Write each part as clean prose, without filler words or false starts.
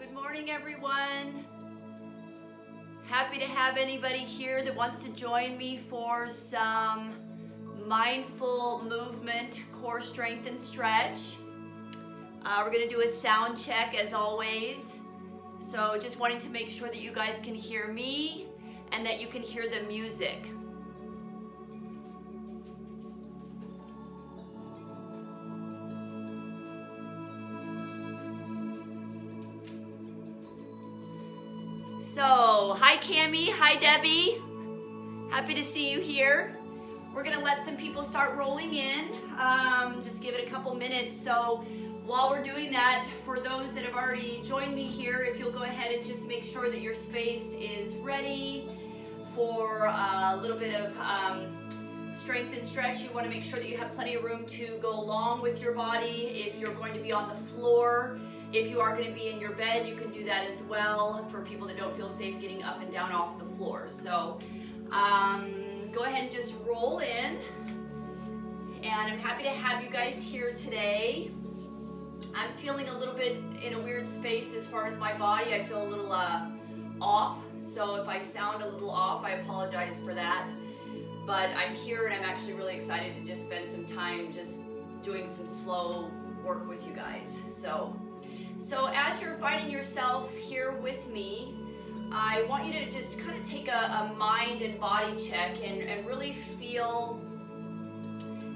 Good morning, everyone. Happy to have anybody here that wants to join me for some mindful movement, core strength and stretch. We're going to do a sound check as always. So just wanting to make sure that you guys can hear me and that you can hear the music. So, hi Cami, hi Debbie. Happy to see you here. We're gonna let some people start rolling in. Just give it a couple minutes. So while we're doing that, for those that have already joined me here, if you'll go ahead and just make sure that your space is ready for a little bit of strength and stretch. You wanna make sure that you have plenty of room to go along with your body. If you're going to be on the floor, if you are going to be in your bed, you can do that as well for people that don't feel safe getting up and down off the floor. So go ahead and just roll in. And I'm happy to have you guys here today. I'm feeling a little bit in a weird space as far as my body. I feel a little off. So if I sound a little off, I apologize for that. But I'm here and I'm actually really excited to just spend some time just doing some slow work with you guys. So as you're finding yourself here with me, I want you to just kind of take a mind and body check and really feel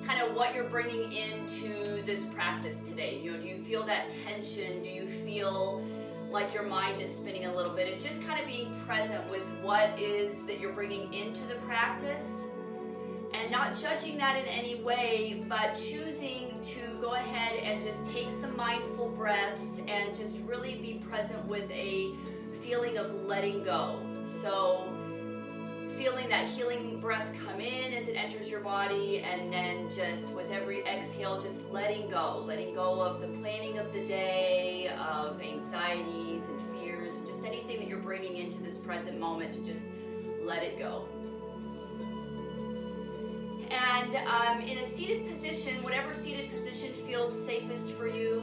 kind of what you're bringing into this practice today. You know, do you feel that tension? Do you feel like your mind is spinning a little bit? And just kind of being present with what is that you're bringing into the practice. And not judging that in any way, but choosing to go ahead and just take some mindful breaths and just really be present with a feeling of letting go. So feeling that healing breath come in as it enters your body, and then just with every exhale, just letting go of the planning of the day, of anxieties and fears, and just anything that you're bringing into this present moment to just let it go. And in a seated position, whatever seated position feels safest for you,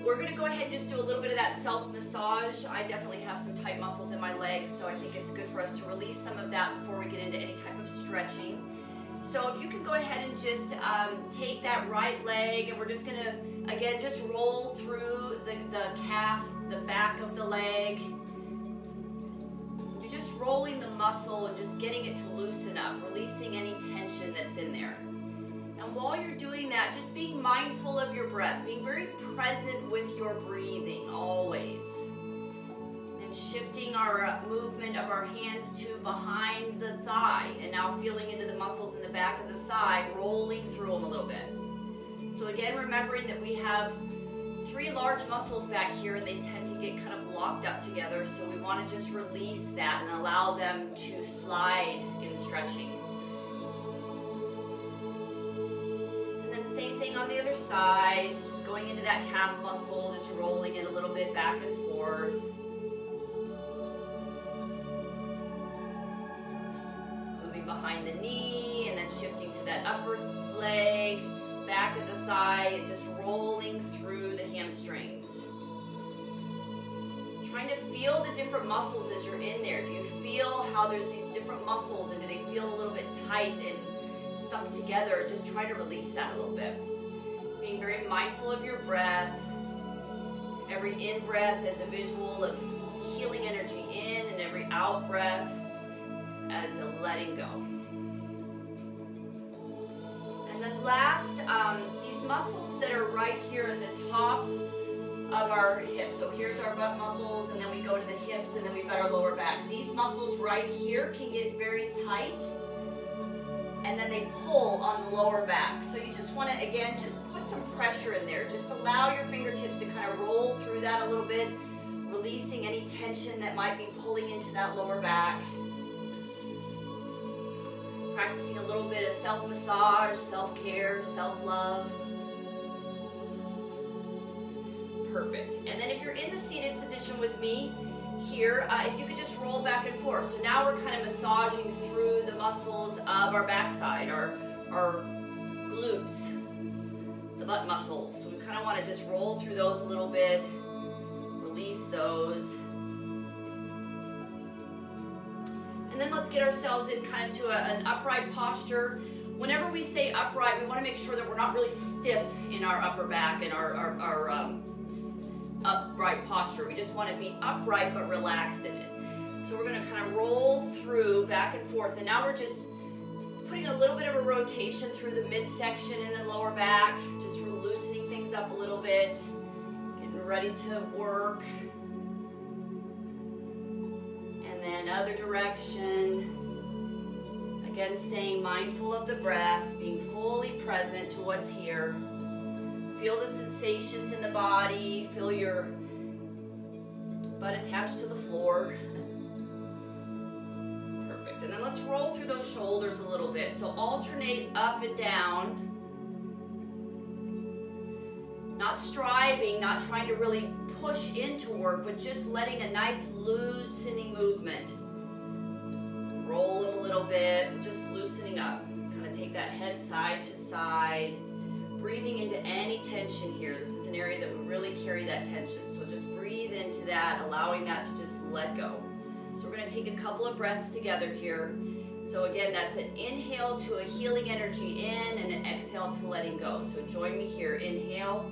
we're going to go ahead and just do a little bit of that self-massage. I definitely have some tight muscles in my legs, so I think it's good for us to release some of that before we get into any type of stretching. So if you can go ahead and just take that right leg, and we're just going to, again, just roll through the calf, the back of the leg. Just rolling the muscle and just getting it to loosen up, releasing any tension that's in there. And while you're doing that, just being mindful of your breath, being very present with your breathing always. And shifting our movement of our hands to behind the thigh, and now feeling into the muscles in the back of the thigh, rolling through them a little bit. So again, remembering that we have 3 large muscles back here, and they tend to get kind of locked up together, so we want to just release that and allow them to slide in stretching. And then same thing on the other side, so just going into that calf muscle, just rolling it a little bit back and forth. Moving behind the knee, and then shifting to that upper leg, back of the thigh, and just rolling through the hamstrings. Trying to feel the different muscles as you're in there. Do you feel how there's these different muscles, and do they feel a little bit tight and stuck together? Just try to release that a little bit. Being very mindful of your breath. Every in-breath as a visual of healing energy in, and every out-breath as a letting go. And then last, these muscles that are right here at the top of our hips. So here's our butt muscles, and then we go to the hips, and then we've got our lower back. These muscles right here can get very tight, and then they pull on the lower back. So you just want to, again, just put some pressure in there. Just allow your fingertips to kind of roll through that a little bit, releasing any tension that might be pulling into that lower back. Practicing a little bit of self-massage, self-care, self-love. Perfect. And then if you're in the seated position with me here, if you could just roll back and forth. So now we're kind of massaging through the muscles of our backside, our glutes, the butt muscles. So we kind of want to just roll through those a little bit. release those. And then let's get ourselves in kind of to an upright posture. Whenever we say upright, we want to make sure that we're not really stiff in our upper back and our upright posture. We just want to be upright but relaxed in it. So we're going to kind of roll through back and forth. And now we're just putting a little bit of a rotation through the midsection in the lower back, just loosening things up a little bit, getting ready to work. And then other direction. Again, staying mindful of the breath, being fully present to what's here. Feel the sensations in the body. Feel your butt attached to the floor. Perfect. And then let's roll through those shoulders a little bit. So alternate up and down. Not striving, not trying to really push into work, but just letting a nice loosening movement. Roll them a little bit, just loosening up. Kind of take that head side to side. Breathing into any tension here. This is an area that we really carry that tension. So just breathe into that, allowing that to just let go. So we're going to take a couple of breaths together here. So again, that's an inhale to a healing energy in and an exhale to letting go. So join me here. Inhale.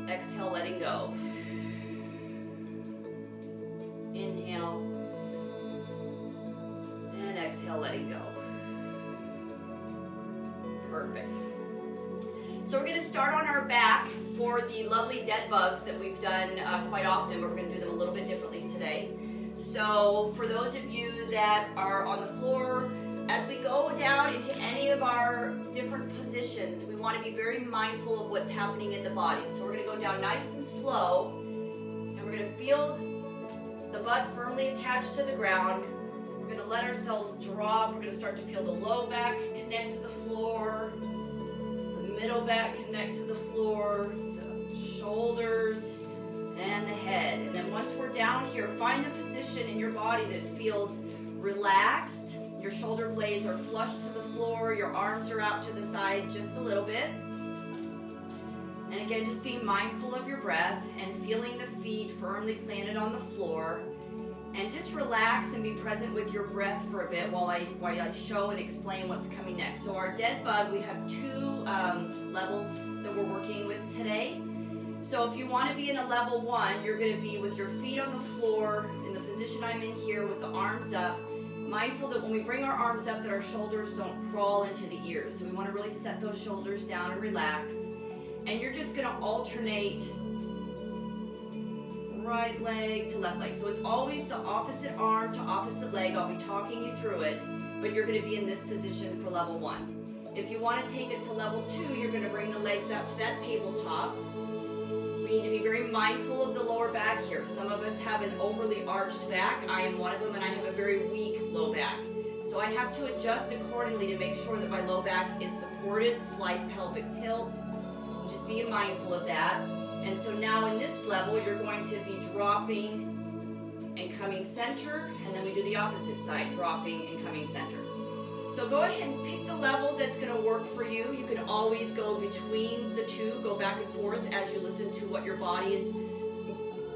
Exhale, letting go. Inhale. And exhale, letting go. Perfect. So we're going to start on our back for the lovely dead bugs that we've done quite often, but we're going to do them a little bit differently today. So for those of you that are on the floor, as we go down into any of our different positions, we want to be very mindful of what's happening in the body. So we're going to go down nice and slow, and we're going to feel the butt firmly attached to the ground. We're going to let ourselves drop. We're going to start to feel the low back connect to the floor, the middle back connect to the floor, the shoulders, and the head. And then once we're down here, find the position in your body that feels relaxed. Your shoulder blades are flush to the floor. Your arms are out to the side just a little bit. And again, just being mindful of your breath and feeling the feet firmly planted on the floor. And just relax and be present with your breath for a bit while I show and explain what's coming next. So our dead bug, we have two levels that we're working with today. So if you want to be in a level 1, you're going to be with your feet on the floor in the position I'm in here with the arms up. Mindful that when we bring our arms up that our shoulders don't crawl into the ears. So we want to really set those shoulders down and relax. And you're just going to alternate right leg to left leg. So it's always the opposite arm to opposite leg. I'll be talking you through it, but you're going to be in this position for level 1. If you want to take it to level 2, you're going to bring the legs out to that tabletop. We need to be very mindful of the lower back here. Some of us have an overly arched back. I am one of them, and I have a very weak low back. So I have to adjust accordingly to make sure that my low back is supported, slight pelvic tilt. Just being mindful of that. And so now in this level, you're going to be dropping and coming center, and then we do the opposite side, dropping and coming center. So go ahead and pick the level that's going to work for you. You can always go between the two, go back and forth as you listen to what your body is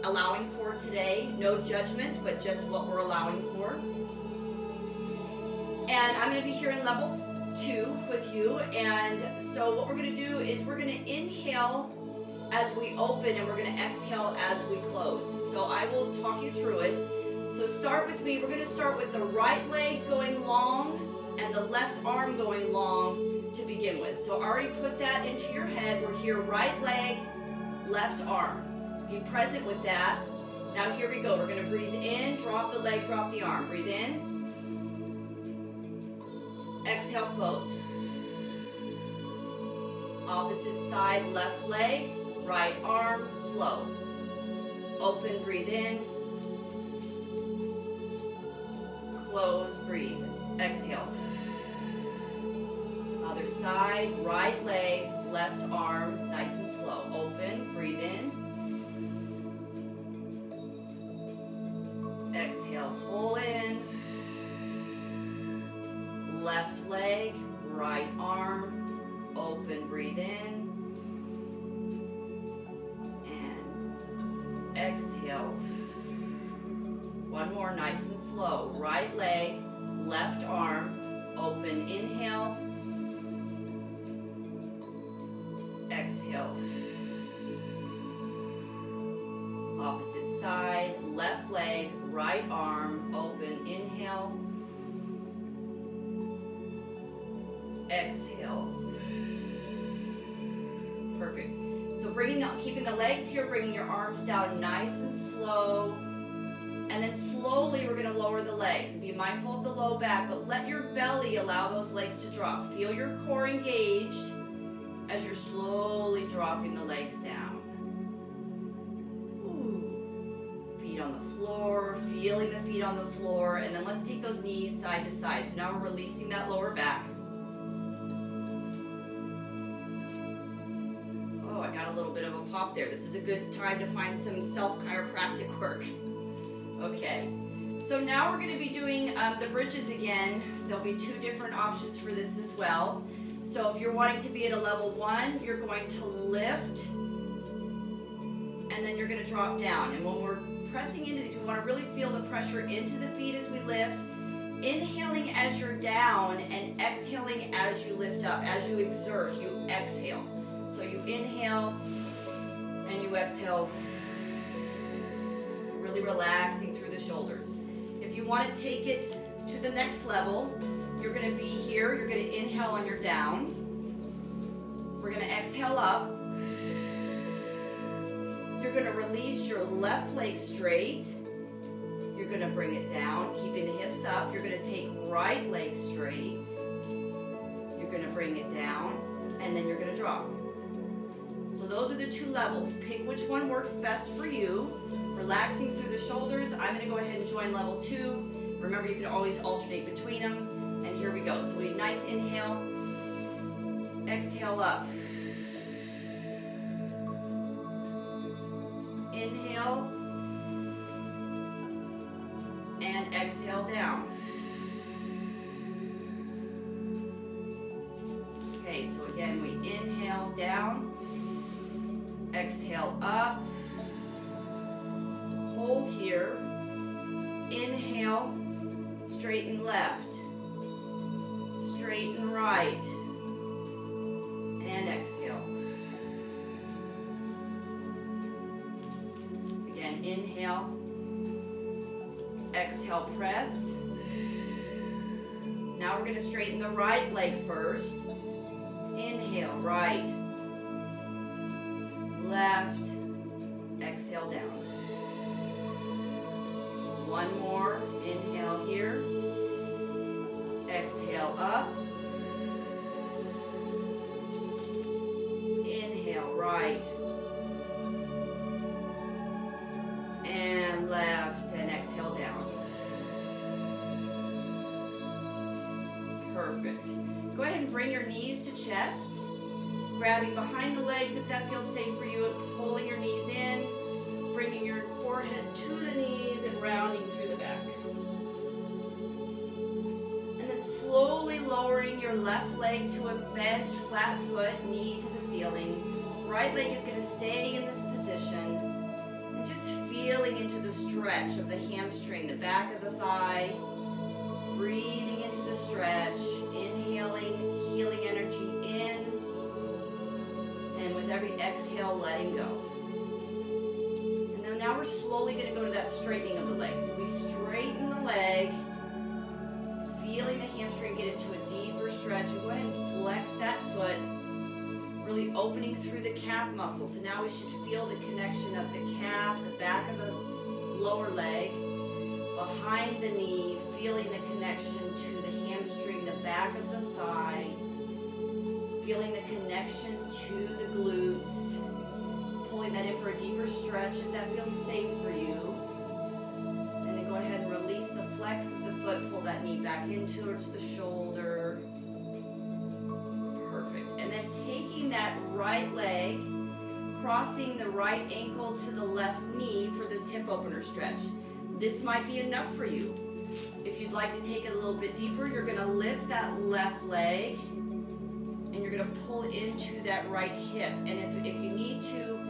allowing for today. No judgment, but just what we're allowing for. And I'm going to be here in level 2 with you. And so what we're going to do is we're going to inhale as we open, and we're going to exhale as we close. So I will talk you through it. So start with me. We're going to start with the right leg going long and the left arm going long to begin with. So already put that into your head. We're here, right leg, left arm. Be present with that. Now here we go. We're going to breathe in, drop the leg, drop the arm. Breathe in. Exhale, close. Opposite side, left leg, right arm, slow. Open, breathe in. Close, breathe. Exhale. Other side, right leg, left arm, nice and slow. Open, breathe in. Exhale, pull in. Left leg, right arm, open, breathe in. exhale. One more, nice and slow. Right leg, left arm, open, inhale. Exhale. Opposite side, left leg, right arm, open, inhale. Exhale. Perfect. So keeping the legs here, bringing your arms down nice and slow. And then slowly we're going to lower the legs. Be mindful of the low back, but let your belly allow those legs to drop. Feel your core engaged as you're slowly dropping the legs down. Ooh. Feet on the floor, feeling the feet on the floor, and then let's take those knees side to side. So now we're releasing that lower back. Oh, I got a little bit of a pop there. This is a good time to find some self-chiropractic work. Okay, so now we're going to be doing the bridges again. There'll be 2 different options for this as well. So if you're wanting to be at a level 1, you're going to lift, and then you're going to drop down. And when we're pressing into these, we want to really feel the pressure into the feet as we lift, inhaling as you're down, and exhaling as you lift up. As you exert, you exhale. So you inhale, and you exhale, really relaxing through the shoulders. If you want to take it to the next level, you're going to be here. You're going to inhale on your down. We're going to exhale up. You're going to release your left leg straight. You're going to bring it down, keeping the hips up. You're going to take right leg straight. You're going to bring it down, and then you're going to drop. So those are the 2 levels. Pick which one works best for you. Relaxing through the shoulders. I'm going to go ahead and join level 2. Remember, you can always alternate between them. And here we go. So we nice inhale. Exhale up. Inhale. And exhale down. Okay, so again, we inhale down. Exhale up. Hold here. Inhale, straighten left, straighten right, and exhale. Again, inhale, exhale, press. Now we're going to straighten the right leg first. Inhale, right, left, exhale down. One more, inhale here, exhale up, inhale right, and left, and exhale down. Perfect. Go ahead and bring your knees to chest, grabbing behind the legs if that feels safe for you, and pulling your knees in, bringing your forehead to the knees and rounding through the back. And then slowly lowering your left leg to a bent, flat foot, knee to the ceiling. Right leg is going to stay in this position. And just feeling into the stretch of the hamstring, the back of the thigh. Breathing into the stretch. Inhaling, healing energy in. And with every exhale, letting go. Now we're slowly going to go to that straightening of the leg. So we straighten the leg, feeling the hamstring get into a deeper stretch. And go ahead and flex that foot, really opening through the calf muscle. So now we should feel the connection of the calf, the back of the lower leg, behind the knee, feeling the connection to the hamstring, the back of the thigh, feeling the connection to the glutes. Pulling that in for a deeper stretch if that feels safe for you. And then go ahead and release the flex of the foot. Pull that knee back in towards the shoulder. Perfect. And then taking that right leg, crossing the right ankle to the left knee for this hip opener stretch. This might be enough for you. If you'd like to take it a little bit deeper, you're going to lift that left leg and you're going to pull into that right hip. And if you need to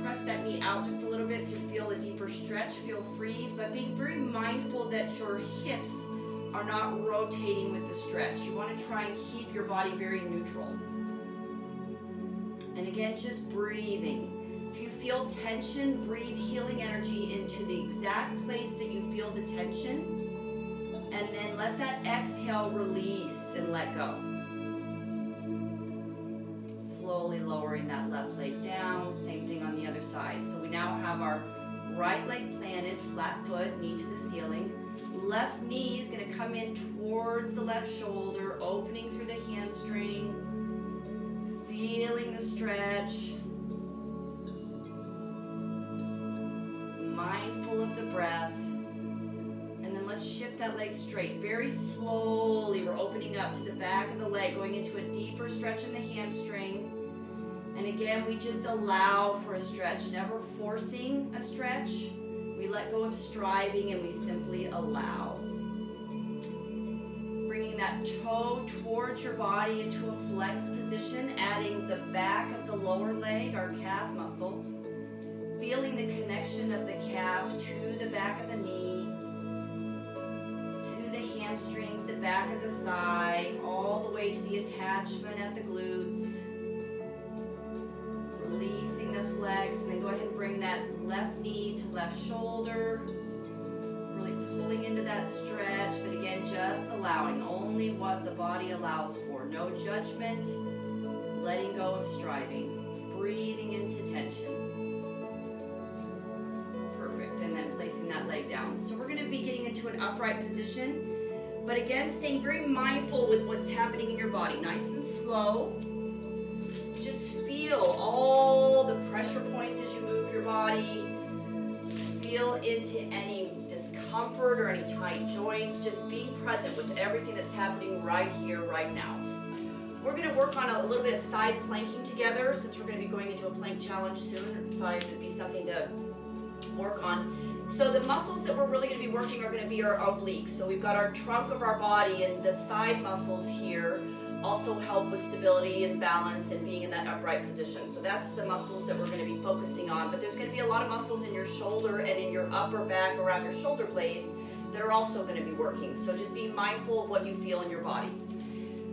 press that knee out just a little bit to feel a deeper stretch, feel free, but being very mindful that your hips are not rotating with the stretch. You want to try and keep your body very neutral. And again, just breathing. If you feel tension, breathe healing energy into the exact place that you feel the tension, and then let that exhale release and let go. Slowly lowering that left leg down, same thing on the other side. So we now have our right leg planted, flat foot, knee to the ceiling. Left knee is going to come in towards the left shoulder, opening through the hamstring, feeling the stretch, mindful of the breath, and then let's shift that leg straight. Very slowly, we're opening up to the back of the leg, going into a deeper stretch in the hamstring. And again, we just allow for a stretch, never forcing a stretch. We let go of striving and we simply allow. Bringing that toe towards your body into a flexed position, adding the back of the lower leg, our calf muscle. Feeling the connection of the calf to the back of the knee, to the hamstrings, the back of the thigh, all the way to the attachment at the glutes. Releasing the flex, and then go ahead and bring that left knee to left shoulder. Really pulling into that stretch, but again, just allowing only what the body allows for. No judgment, letting go of striving, breathing into tension. Perfect, and then placing that leg down. So we're going to be getting into an upright position, but again, staying very mindful with what's happening in your body. Nice and slow. Just feel all the pressure points as you move your body. Feel into any discomfort or any tight joints. Just being present with everything that's happening right here, right now. We're going to work on a little bit of side planking together since we're going to be going into a plank challenge soon. I thought it would be something to work on. So the muscles that we're really going to be working are going to be our obliques. So we've got our trunk of our body, and the side muscles here also help with stability and balance and being in that upright position. So that's the muscles that we're going to be focusing on. But there's going to be a lot of muscles in your shoulder and in your upper back around your shoulder blades that are also going to be working. So just be mindful of what you feel in your body.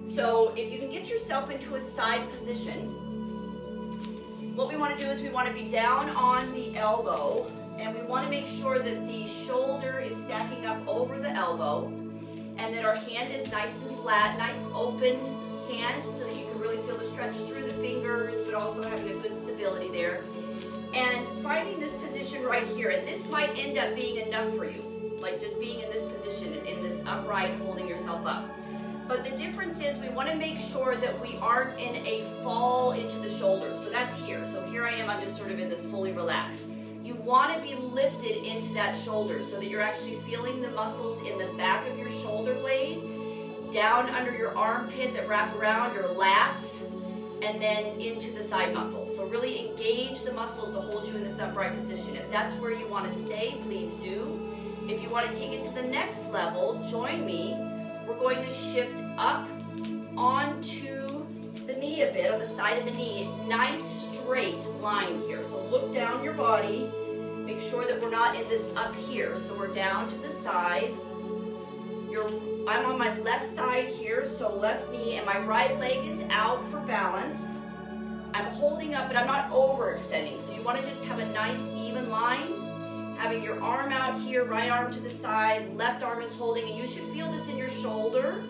So if you can get yourself into a side position, what we want to do is we want to be down on the elbow, and we want to make sure that the shoulder is stacking up over the elbow, and that our hand is nice and flat, nice open hand, so that you can really feel the stretch through the fingers, but also having a good stability there. And finding this position right here, and this might end up being enough for you, like just being in this position, in this upright, holding yourself up. But the difference is we want to make sure that we aren't in a fall into the shoulder. So that's here. So here I am, I'm just sort of in this fully relaxed. You want to be lifted into that shoulder so that you're actually feeling the muscles in the back of your shoulder blade, down under your armpit that wrap around your lats, and then into the side muscles. So really engage the muscles to hold you in this upright position. If that's where you want to stay, please do. If you want to take it to the next level, join me. We're going to shift up onto the knee a bit, on the side of the knee. Nice straight line here. So look down your body. Make sure that we're not in this up here. So we're down to the side. I'm on my left side here, so left knee, and my right leg is out for balance. I'm holding up, but I'm not overextending. So you want to just have a nice even line. Having your arm out here, right arm to the side, left arm is holding, and you should feel this in your shoulder.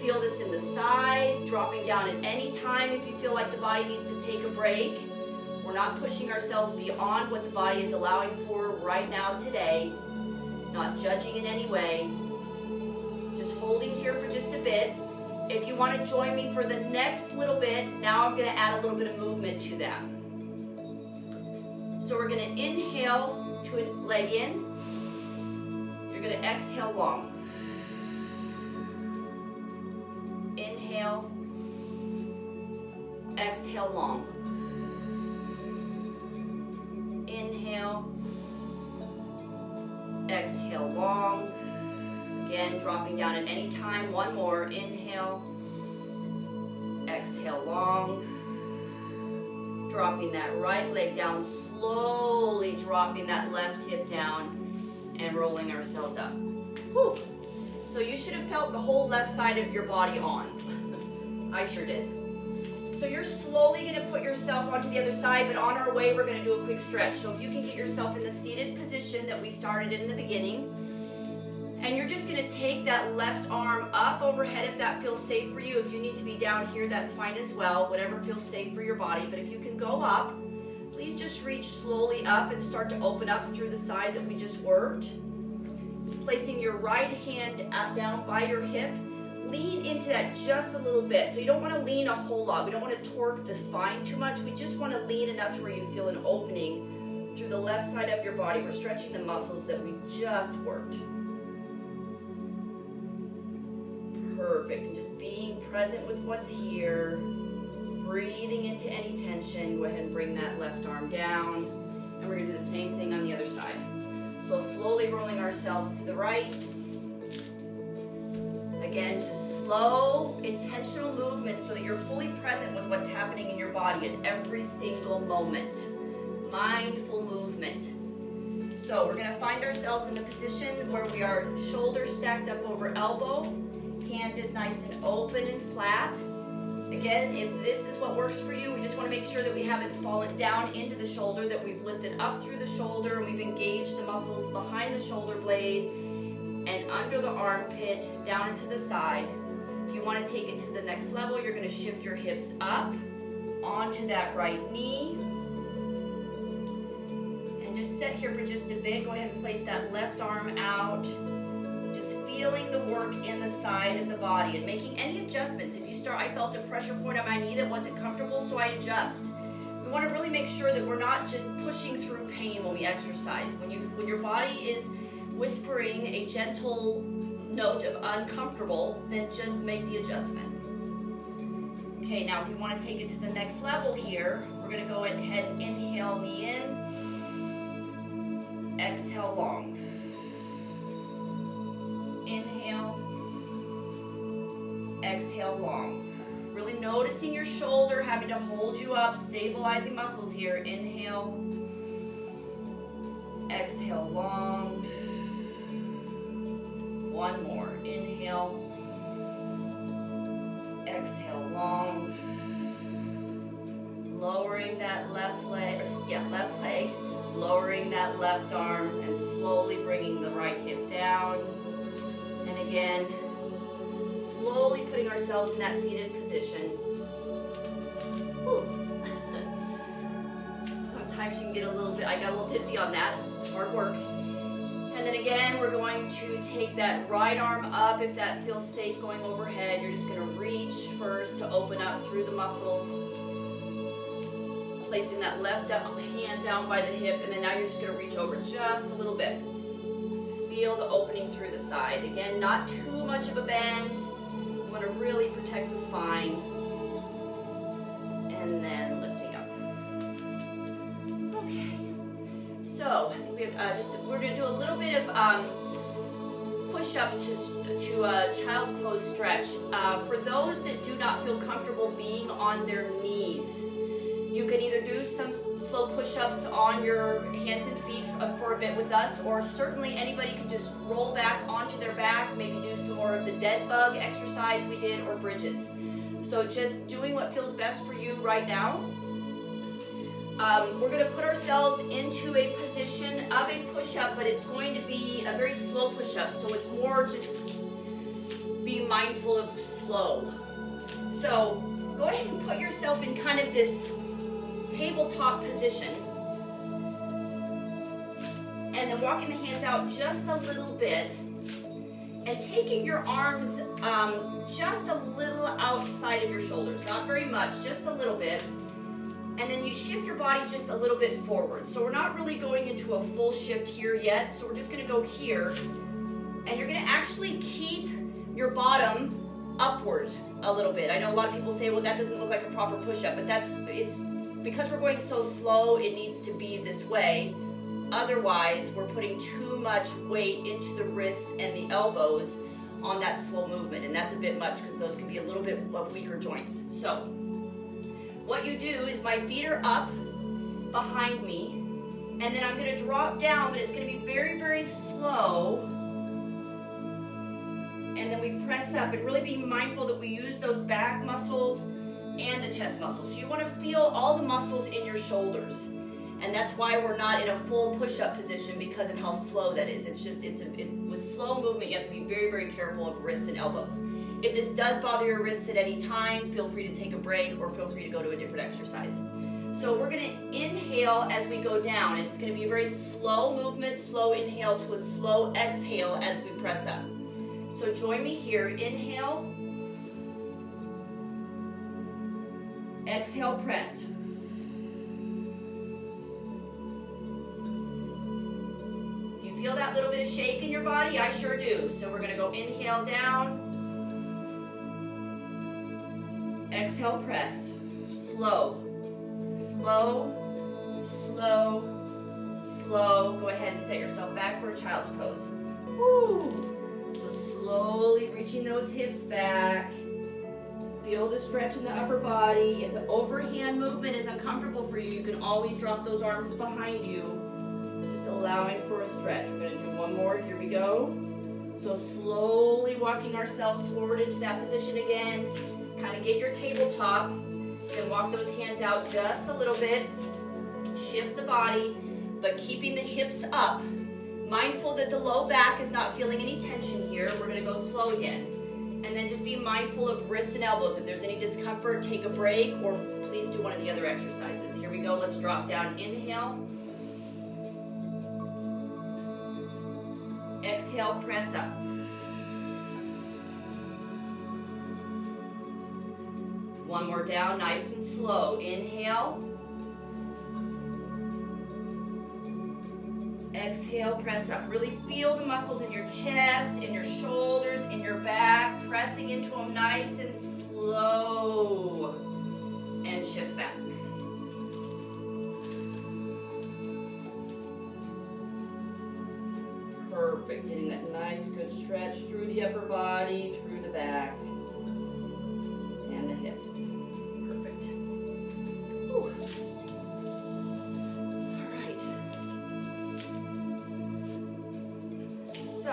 Feel this in the side, dropping down at any time if you feel like the body needs to take a break. We're not pushing ourselves beyond what the body is allowing for right now today. Not judging in any way. Just holding here for just a bit. If you want to join me for the next little bit, now I'm going to add a little bit of movement to that. So we're going to inhale to a leg in. You're going to exhale long. Inhale. Exhale long. Inhale. Exhale long. Again, dropping down at any time. One more. Inhale. Exhale long. Dropping that right leg down, slowly dropping that left hip down and rolling ourselves up. Whew. So you should have felt the whole left side of your body on. I sure did. So you're slowly going to put yourself onto the other side, but on our way, we're going to do a quick stretch. So if you can get yourself in the seated position that we started in the beginning, and you're just going to take that left arm up overhead if that feels safe for you. If you need to be down here, that's fine as well, whatever feels safe for your body. But if you can go up, please just reach slowly up and start to open up through the side that we just worked. Placing your right hand down by your hip, lean into that just a little bit. So you don't want to lean a whole lot. We don't want to torque the spine too much. We just want to lean enough to where you feel an opening through the left side of your body. We're stretching the muscles that we just worked. Perfect. And just being present with what's here. Breathing into any tension. Go ahead and bring that left arm down. And we're going to do the same thing on the other side. So slowly rolling ourselves to the right. Again, just slow, intentional movement so that you're fully present with what's happening in your body at every single moment. Mindful movement. So we're going to find ourselves in the position where we are shoulders stacked up over elbow. Hand is nice and open and flat. Again, if this is what works for you, we just want to make sure that we haven't fallen down into the shoulder, that we've lifted up through the shoulder, and we've engaged the muscles behind the shoulder blade and under the armpit, down into the side. If you want to take it to the next level, you're going to shift your hips up onto that right knee. And just sit here for just a bit. Go ahead and place that left arm out. Just feeling the work in the side of the body and making any adjustments. If you start, I felt a pressure point on my knee that wasn't comfortable, so I adjust. We want to really make sure that we're not just pushing through pain when we exercise. When your body is whispering a gentle note of uncomfortable, then just make the adjustment. Okay, now if we want to take it to the next level here, we're going to go ahead and inhale, knee in, exhale, long. Inhale, exhale, long. Really noticing your shoulder, having to hold you up, stabilizing muscles here. Inhale, exhale, long. One more. Inhale, exhale, long. Lowering that left leg, lowering that left arm and slowly bringing the right hip down. And again, slowly putting ourselves in that seated position. Sometimes you can get a little bit, I got a little dizzy on that, it's hard work. And then again, we're going to take that right arm up if that feels safe going overhead. You're just going to reach first to open up through the muscles. Placing that left hand down by the hip, and then now you're just going to reach over just a little bit. Feel the opening through the side. Again, not too much of a bend. You want to really protect the spine. And then lifting up. Okay. So I think we have we're going to do a little bit of push-up to a child's pose stretch. For those that do not feel comfortable being on their knees, you can either do some slow push-ups on your hands and feet for a bit with us, or certainly anybody can just roll back onto their back, maybe do some more of the dead bug exercise we did, or bridges. So just doing what feels best for you right now. We're going to put ourselves into a position of a push-up, but it's going to be a very slow push-up, so it's more just being mindful of slow. So go ahead and put yourself in kind of this tabletop position, and then walking the hands out just a little bit and taking your arms just a little outside of your shoulders, not very much, just a little bit, and then you shift your body just a little bit forward. So we're not really going into a full shift here yet, so we're just going to go here, and you're going to actually keep your bottom upward a little bit. I know a lot of people say, well, that doesn't look like a proper push-up, but it's because we're going so slow, it needs to be this way. Otherwise, we're putting too much weight into the wrists and the elbows on that slow movement, and that's a bit much because those can be a little bit of weaker joints. So what you do is my feet are up behind me, and then I'm going to drop down, but it's going to be very, very slow. And then we press up, and really being mindful that we use those back muscles and the chest muscles. So you want to feel all the muscles in your shoulders. And that's why we're not in a full push-up position, because of how slow that is. It's just, with slow movement, you have to be very, very careful of wrists and elbows. If this does bother your wrists at any time, feel free to take a break or feel free to go to a different exercise. So we're going to inhale as we go down, and it's going to be a very slow movement, slow inhale to a slow exhale as we press up. So join me here. Inhale. Exhale, press. Do you feel that little bit of shake in your body? I sure do. So we're going to go inhale down. Exhale, press. Slow. Slow, slow, slow. Go ahead and set yourself back for a child's pose. Woo. So slowly reaching those hips back. Feel the stretch in the upper body. If the overhand movement is uncomfortable for you, you can always drop those arms behind you. Just allowing for a stretch. We're going to do one more. Here we go. So slowly walking ourselves forward into that position again. Kind of get your tabletop. Then walk those hands out just a little bit. Shift the body, but keeping the hips up. Mindful that the low back is not feeling any tension here. We're going to go slow again. And then just be mindful of wrists and elbows. If there's any discomfort, take a break, or please do one of the other exercises. Here we go. Let's drop down. Inhale. Exhale, press up. One more down, nice and slow. Inhale. Exhale, press up. Really feel the muscles in your chest, in your shoulders, in your back, pressing into them nice and slow. And shift back. Perfect. Getting that nice, good stretch through the upper body, through the back. Hips. Perfect. Whew. All right. So,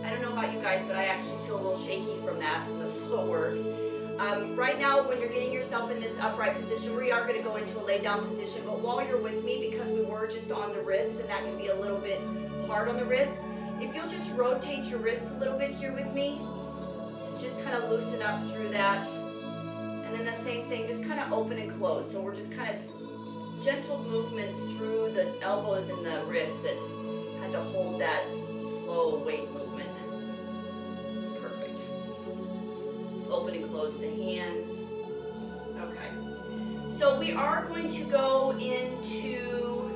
I don't know about you guys, but I actually feel a little shaky from that, from the slow work. Right now, when you're getting yourself in this upright position, we are going to go into a lay down position, but while you're with me, because we were just on the wrists, and that can be a little bit hard on the wrist, if you'll just rotate your wrists a little bit here with me, to just kind of loosen up through that. And then the same thing, just kind of open and close. So we're just kind of gentle movements through the elbows and the wrists that had to hold that slow weight movement. Perfect. Open and close the hands. Okay. So we are going to go into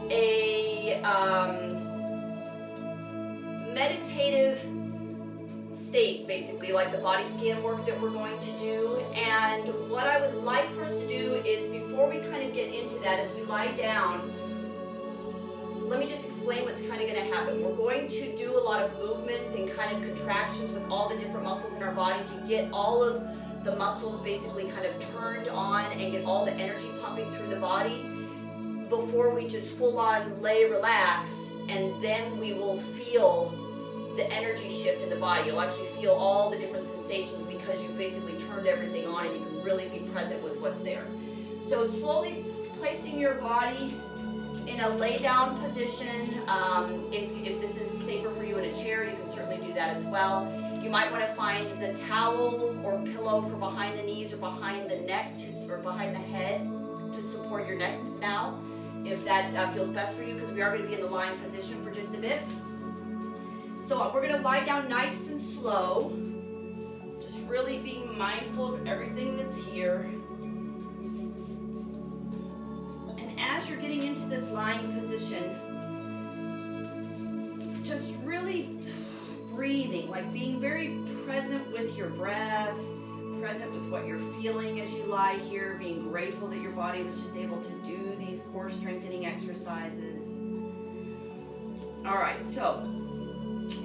a meditative state, basically, like the body scan work that we're going to do. And what I would like for us to do is, before we kind of get into that, as we lie down, let me just explain what's kind of going to happen. We're going to do a lot of movements and kind of contractions with all the different muscles in our body to get all of the muscles basically kind of turned on and get all the energy pumping through the body before we just full on lay relax, and then we will feel the energy shift in the body. You'll actually feel all the different sensations because you've basically turned everything on and you can really be present with what's there. So slowly placing your body in a lay down position. If this is safer for you in a chair, you can certainly do that as well. You might want to find the towel or pillow for behind the knees or behind the neck or behind the head to support your neck now, if that feels best for you, because we are going to be in the lying position for just a bit. So we're going to lie down nice and slow, just really being mindful of everything that's here. And as you're getting into this lying position, just really breathing, like being very present with your breath, present with what you're feeling as you lie here, being grateful that your body was just able to do these core strengthening exercises. All right, so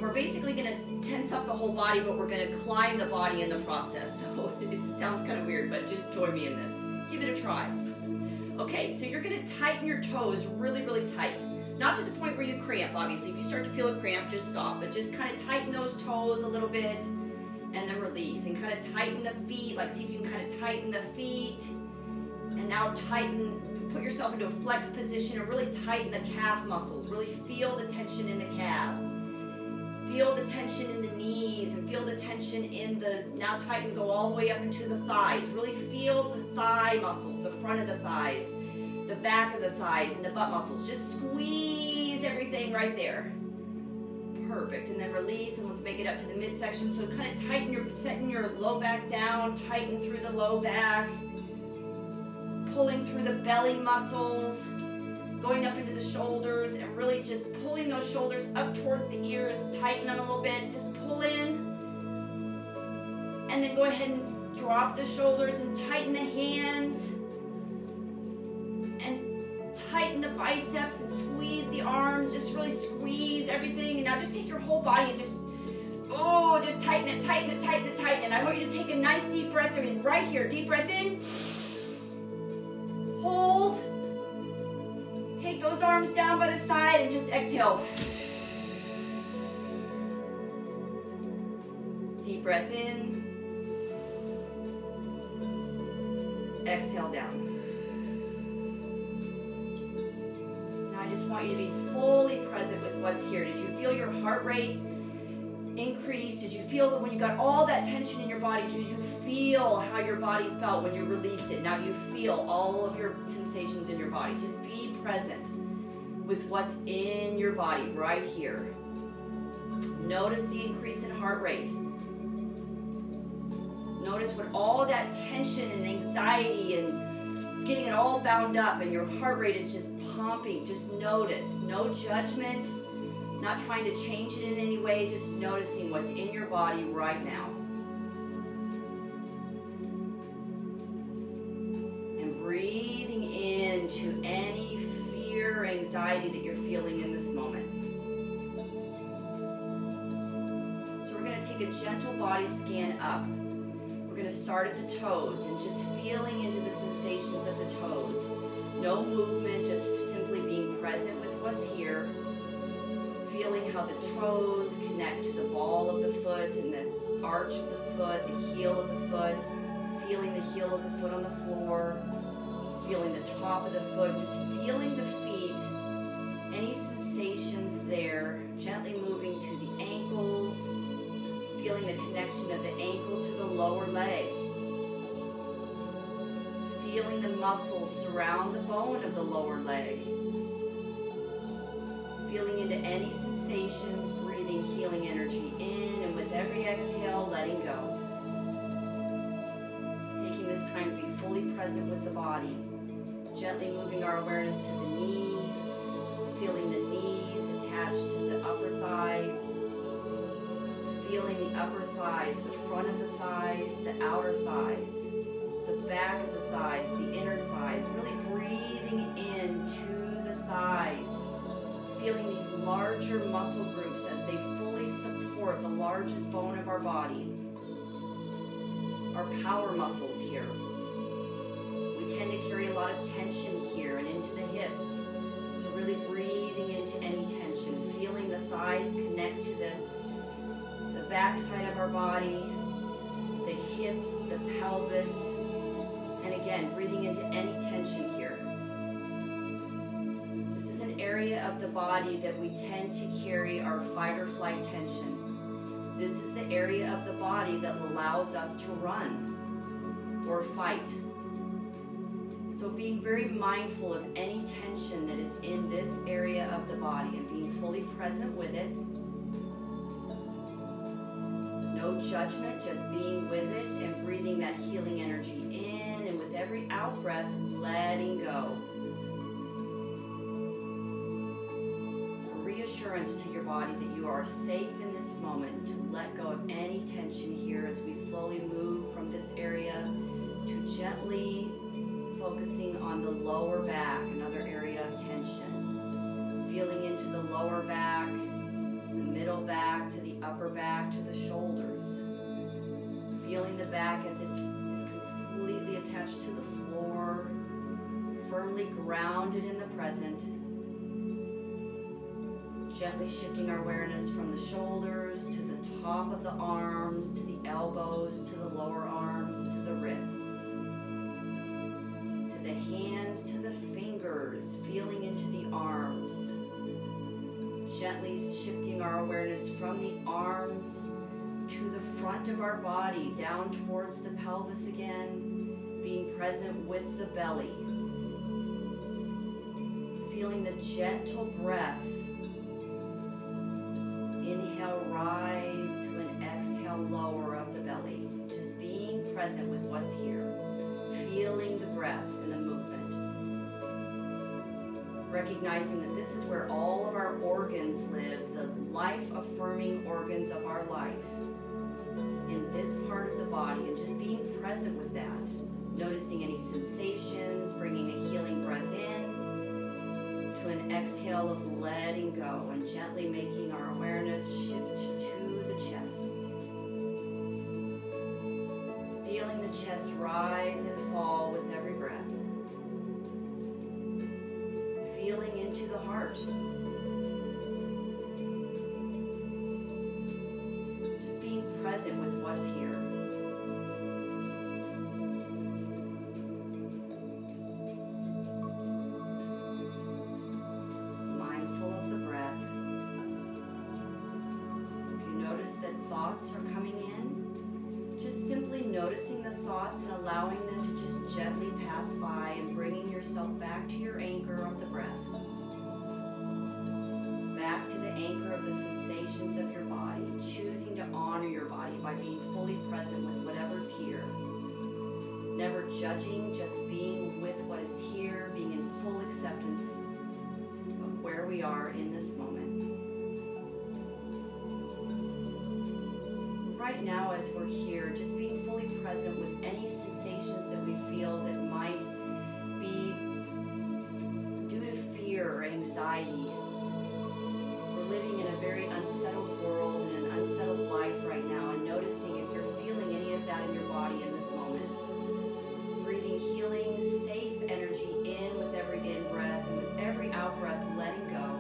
we're basically going to tense up the whole body, but we're going to climb the body in the process. So it sounds kind of weird, but just join me in this. Give it a try. Okay, so you're going to tighten your toes really, really tight. Not to the point where you cramp, obviously. If you start to feel a cramp, just stop. But just kind of tighten those toes a little bit and then release. And kind of tighten the feet, like see if you can kind of tighten the feet. And now put yourself into a flex position and really tighten the calf muscles. Really feel the tension in the calves. Feel the tension in the knees and feel the tension in the, now tighten, go all the way up into the thighs. Really feel the thigh muscles, the front of the thighs, the back of the thighs, and the butt muscles. Just squeeze everything right there. Perfect. And then release, and let's make it up to the midsection. So kind of tighten setting your low back down, tighten through the low back, pulling through the belly muscles, going up into the shoulders, and really just pulling those shoulders up towards the ears. Tighten them a little bit. Just pull in. And then go ahead and drop the shoulders and tighten the hands. And tighten the biceps and squeeze the arms. Just really squeeze everything. And now just take your whole body and just tighten it, tighten it, tighten it, tighten it. And I want you to take a nice deep breath in right here. Deep breath in. Hold. Take those arms down by the side and just exhale. Deep breath in. Exhale down. Now I just want you to be fully present with what's here. Did you feel your heart rate increase? Did you feel that when you got all that tension in your body, did you feel how your body felt when you released it? Now do you feel all of your sensations in your body? Just be present with what's in your body right here. Notice the increase in heart rate. Notice what all that tension and anxiety and getting it all bound up, and your heart rate is just pumping. Just notice. No judgment. Not trying to change it in any way, just noticing what's in your body right now. And breathing into any fear or anxiety that you're feeling in this moment. So we're going to take a gentle body scan up. We're going to start at the toes and just feeling into the sensations of the toes. No movement, just simply being present with what's here. Feeling how the toes connect to the ball of the foot and the arch of the foot, the heel of the foot. Feeling the heel of the foot on the floor. Feeling the top of the foot. Just feeling the feet. Any sensations there. Gently moving to the ankles. Feeling the connection of the ankle to the lower leg. Feeling the muscles surround the bone of the lower leg. Feeling into any sensations, breathing healing energy in, and with every exhale, letting go. Taking this time to be fully present with the body. Gently moving our awareness to the knees, feeling the knees attached to the upper thighs. Feeling the upper thighs, the front of the thighs, the outer thighs, the back of the thighs, the inner thighs. Really breathing into the thighs. Feeling these larger muscle groups as they fully support the largest bone of our body. Our power muscles here. We tend to carry a lot of tension here and into the hips. So really breathing into any tension. Feeling the thighs connect to the back side of our body, the hips, the pelvis. And again, breathing into any tension here. This is an area of the body that we tend to carry our fight or flight tension. This is the area of the body that allows us to run or fight. So being very mindful of any tension that is in this area of the body and being fully present with it. No judgment, just being with it and breathing that healing energy in, and with every out breath, letting go. A reassurance to your body that you are safe in this moment to let go of any tension here as we slowly move from this area to gently focusing on the lower back, another area of tension. Feeling into the lower back, the middle back to the upper back to the shoulders. Feeling the back as it is completely attached to the floor, firmly grounded in the present. Gently shifting our awareness from the shoulders to the top of the arms, to the elbows, to the lower arms, to the wrists, to the hands, to the fingers, feeling into the arms. Gently shifting our awareness from the arms to the front of our body, down towards the pelvis again, being present with the belly. Feeling the gentle breath. Inhale, rise to an exhale, lower of the belly. Just being present with what's here. Feeling the breath and the movement. Recognizing that this is where all of our organs live, the life-affirming organs of our life. In this part of the body, and just being present with that. Noticing any sensations, bringing a healing breath in. To an exhale of letting go and gently making our awareness shift to the chest. Feeling the chest rise and fall with every breath. Feeling into the heart. Just being present with what's here. That thoughts are coming in, just simply noticing the thoughts and allowing them to just gently pass by and bringing yourself back to your anchor of the breath, back to the anchor of the sensations of your body, choosing to honor your body by being fully present with whatever's here, never judging, just being with what is here, being in full acceptance of where we are in this moment. Right now, as we're here, just being fully present with any sensations that we feel that might be due to fear or anxiety. We're living in a very unsettled world and an unsettled life right now, and noticing if you're feeling any of that in your body in this moment. Breathing healing, safe energy in with every in-breath, and with every out-breath, letting go.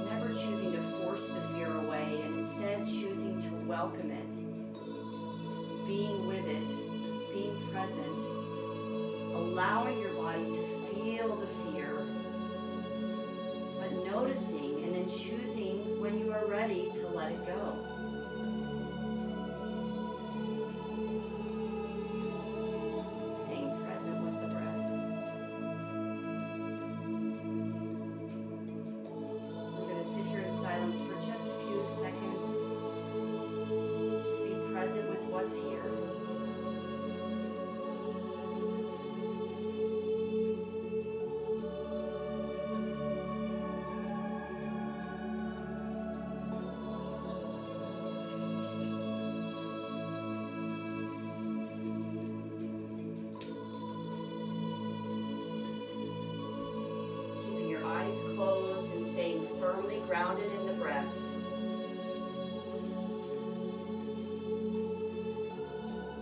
Never choosing to force the fear away, and instead choosing to welcome it, being with it, being present, allowing your body to feel the fear, but noticing and then choosing when you are ready to let it go. Staying present with the breath. We're going to sit here in silence for just a few seconds. Just be present with what's here. Closed and staying firmly grounded in the breath.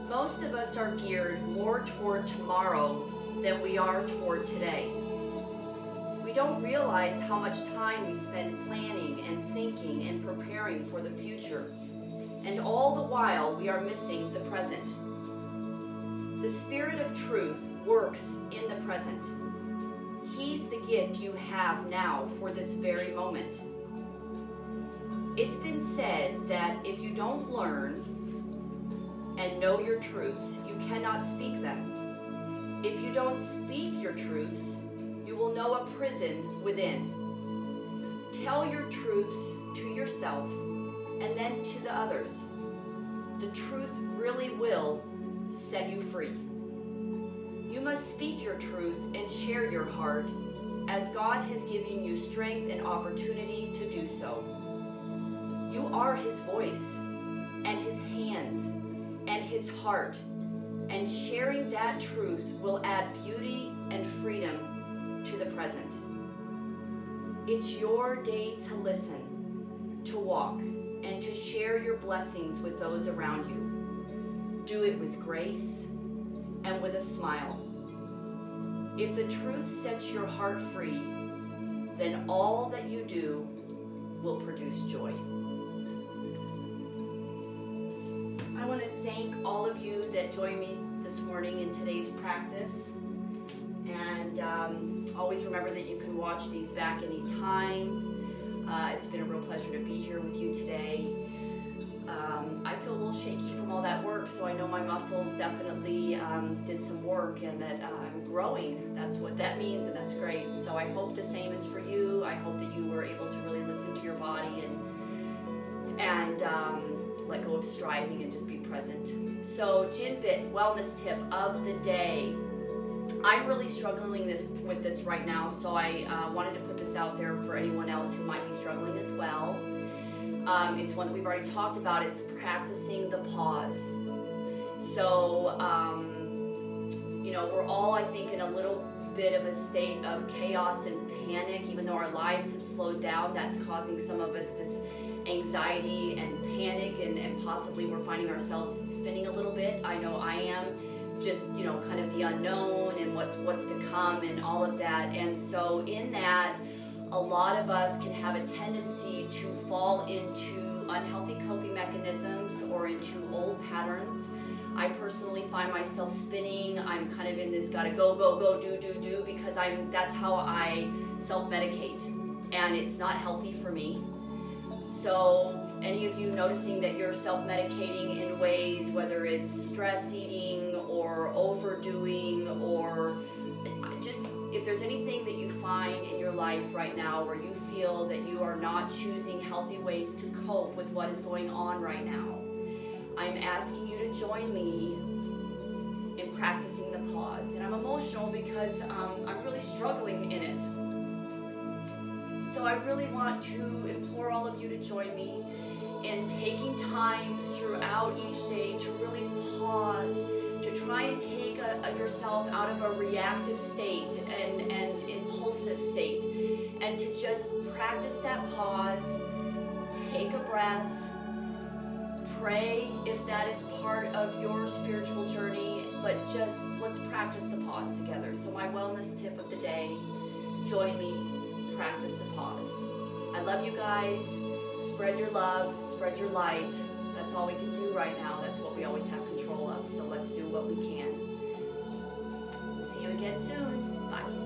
Most of us are geared more toward tomorrow than we are toward today. We don't realize how much time we spend planning and thinking and preparing for the future. And all the while we are missing the present. The Spirit of Truth works in the present. He's the gift you have now for this very moment. It's been said that if you don't learn and know your truths, you cannot speak them. If you don't speak your truths, you will know a prison within. Tell your truths to yourself and then to the others. The truth really will set you free. You must speak your truth and share your heart as God has given you strength and opportunity to do so. You are His voice and His hands and His heart, and sharing that truth will add beauty and freedom to the present. It's your day to listen, to walk, and to share your blessings with those around you. Do it with grace and with a smile. If the truth sets your heart free, then all that you do will produce joy. I want to thank all of you that joined me this morning in today's practice. And always remember that you can watch these back anytime. It's been a real pleasure to be here with you today. I feel a little shaky from all that work, so I know my muscles definitely did some work and that I'm growing. That's what that means, and that's great. So I hope the same is for you. I hope that you were able to really listen to your body and let go of striving and just be present. So Jinbit wellness tip of the day. I'm really struggling with this right now, so I wanted to put this out there for anyone else who might be struggling as well. It's one that we've already talked about. It's practicing the pause. So, we're all, I think, in a little bit of a state of chaos and panic. Even though our lives have slowed down, that's causing some of us this anxiety and panic, and possibly we're finding ourselves spinning a little bit. I know I am. Just, kind of the unknown and what's to come and all of that. And so in that, a lot of us can have a tendency to fall into unhealthy coping mechanisms or into old patterns. I personally find myself spinning. I'm kind of in this gotta go, do, because that's how I self-medicate, and it's not healthy for me. So any of you noticing that you're self-medicating in ways, whether it's stress eating or overdoing, or just if there's anything that you find in your life right now where you feel that you are not choosing healthy ways to cope with what is going on right now, I'm asking you to join me in practicing the pause. And I'm emotional because I'm really struggling in it. So I really want to implore all of you to join me in taking time throughout each day to really pause, to try and take yourself out of a reactive state and impulsive state, and to just practice that pause, take a breath, pray if that is part of your spiritual journey, but just let's practice the pause together. So my wellness tip of the day, join me, practice the pause. I love you guys. Spread your love, spread your light. That's all we can do right now. That's what we always have control of. So let's do what we can. See you again soon. Bye.